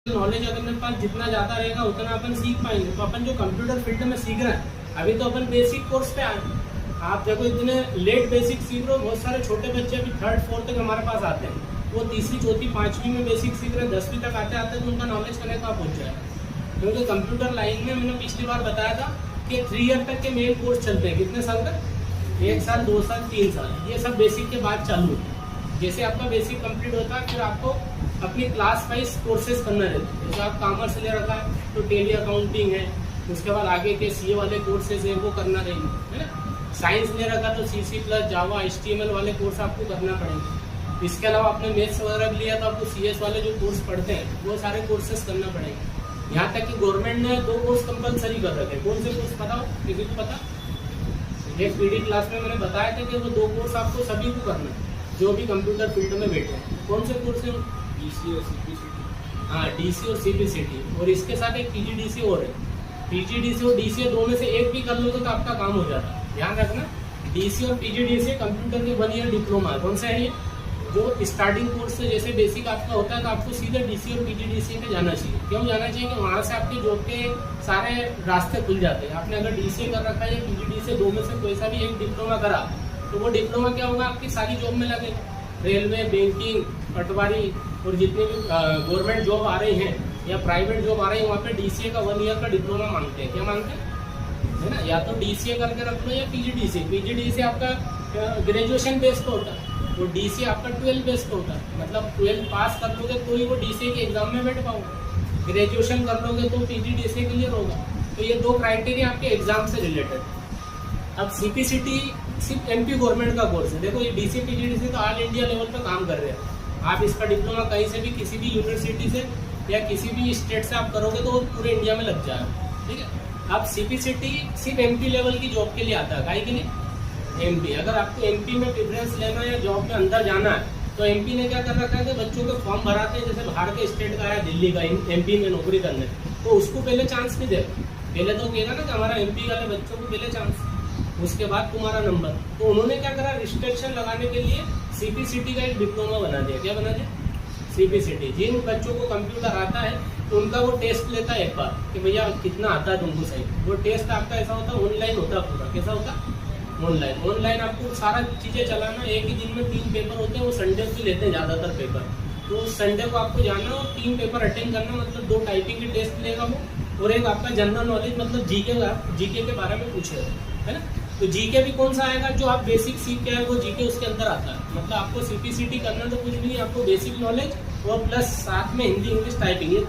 Knowledge अगर मेरे पास जितना ज़्यादा रहेगा उतना अपन सीख पाएंगे। तो अपन जो कंप्यूटर फील्ड में सीख रहे हैं अभी तो अपन बेसिक कोर्स पे आए। आप देखो इतने लेट बेसिक सीख रहे हो, बहुत सारे छोटे बच्चे अभी 3rd 4th तक हमारे पास आते हैं, वो 3री 4थी 5वीं में बेसिक सीख रहे हैं, 10वीं तक आते आते तो उनका नॉलेज कने कहाँ पहुँच जाएगा। क्योंकि कंप्यूटर लाइन में मैंने पिछली बार बताया था कि 3 ईयर तक के मेन कोर्स चलते हैं। कितने साल तक? 1 साल 2 साल 3 साल, ये सब बेसिक के बाद चालू है। जैसे आपका बेसिक कंप्लीट होता है फिर आपको अपनी क्लास वाइज कोर्सेज करना रहता है। जैसे आप कॉमर्स ले रखा है तो टेली अकाउंटिंग है, उसके बाद आगे के सीए वाले कोर्सेज हैं वो करना रहेंगे, है ना। साइंस ले रखा तो सीसी प्लस जावा HTML वाले कोर्स आपको करना पड़ेंगे। इसके अलावा आपने मैथ्स वगैरह भी लिया तो आपको CS वाले जो कोर्स पढ़ते हैं वो सारे कोर्सेज करना पड़ेंगे। यहाँ तक कि गवर्नमेंट ने 2 कोर्स कंपलसरी कर रखे हैं। कौन से कोर्स पता हो? किसी को पता? एक PD क्लास में मैंने बताया था कि वो 2 कोर्स आपको सभी को करना है जो भी कंप्यूटर फील्ड में बैठे हैं। कौन से कोर्स है? DC और CPCT। हाँ, DC और CPCT, और इसके साथ एक PGDC और है। PGDC और DCA 2 में से एक भी कर लोगे तो आपका काम हो जाता है। ध्यान रखना, DC और PGDC कंप्यूटर के 1 ईयर डिप्लोमा है। कौन सा है ये? जो स्टार्टिंग कोर्स से जैसे बेसिक आपका होता है तो आपको सीधे DC और PGDC पे जाना चाहिए। क्यों जाना चाहिए? कि वहाँ से आपके जॉब के सारे रास्ते खुल जाते हैं। आपने अगर DCA कर रखा है या PGDC 2 में से कोई सा भी एक डिप्लोमा करा तो वो डिप्लोमा क्या होगा, आपकी सारी जॉब में लगेगा। रेलवे, बैंकिंग, पटवारी और जितने भी गवर्नमेंट जॉब आ रही हैं या प्राइवेट जॉब आ रही है वहाँ पे DCA का 1 ईयर का डिप्लोमा मांगते हैं। क्या मांगते हैं? है ना। या तो DCA करके रख लो या PGDC। PGDC आपका ग्रेजुएशन बेस पे होता है, तो DCA आपका 12 बेस पे होता है। मतलब 12 पास कर लोगे तो ही वो DCA के एग्जाम में बैठ पाओगे। ग्रेजुएशन कर लोगे तो PGDC क्लियर होगा। तो ये 2 क्राइटेरिया आपके एग्जाम से रिलेटेड। अब CPCT सिर्फ MP गवर्नमेंट का कोर्स है। देखो ये DC PGDC तो ऑल इंडिया लेवल पर काम कर रहे हैं। आप इसका डिप्लोमा कहीं से भी किसी भी यूनिवर्सिटी से या किसी भी स्टेट से आप करोगे तो वो पूरे इंडिया में लग जाएगा, ठीक है। अब CPCT सिर्फ MP लेवल की जॉब के लिए आता है। काहे के लिए? MP। अगर आपको MP में प्रेफरेंस लेना है या जॉब में अंदर जाना है तो MP ने क्या कर रखा है कि बच्चों के फॉर्म भराते हैं। जैसे बाहर के स्टेट का है, दिल्ली का, MP में नौकरी करने, तो उसको पहले चांस नहीं देगा। पहले तो कहेगा ना कि हमारा MP वाले बच्चों को पहले चांस, उसके बाद तुम्हारा नंबर। तो उन्होंने क्या करा, रिस्ट्रिक्शन लगाने के लिए CPCT का एक डिप्लोमा बना दिया। क्या बना दिया? CPCT। जिन बच्चों को कंप्यूटर आता है तो उनका वो टेस्ट लेता है एक बार कि भैया कितना आता है तुमको सही। वो टेस्ट आपका ऐसा होता है, ऑनलाइन होता है पूरा। कैसा होता है? ऑनलाइन आपको सारा चीज़ें चलाना। एक ही दिन में 3 पेपर होते हैं, वो संडे को लेते हैं ज़्यादातर पेपर। तो संडे को आपको जाना और 3 पेपर अटेंड करना। मतलब 2 टाइपिंग के टेस्ट लेगा वो और एक आपका जनरल नॉलेज मतलब जीके के बारे में पूछेगा, है ना। तो जीके भी कौन सा आएगा? जो आप बेसिक सीख के आए वो जीके उसके अंदर आता है। मतलब आपको CPCT करना तो कुछ भी नहीं, आपको बेसिक नॉलेज और प्लस साथ में हिंदी इंग्लिश टाइपिंग, ये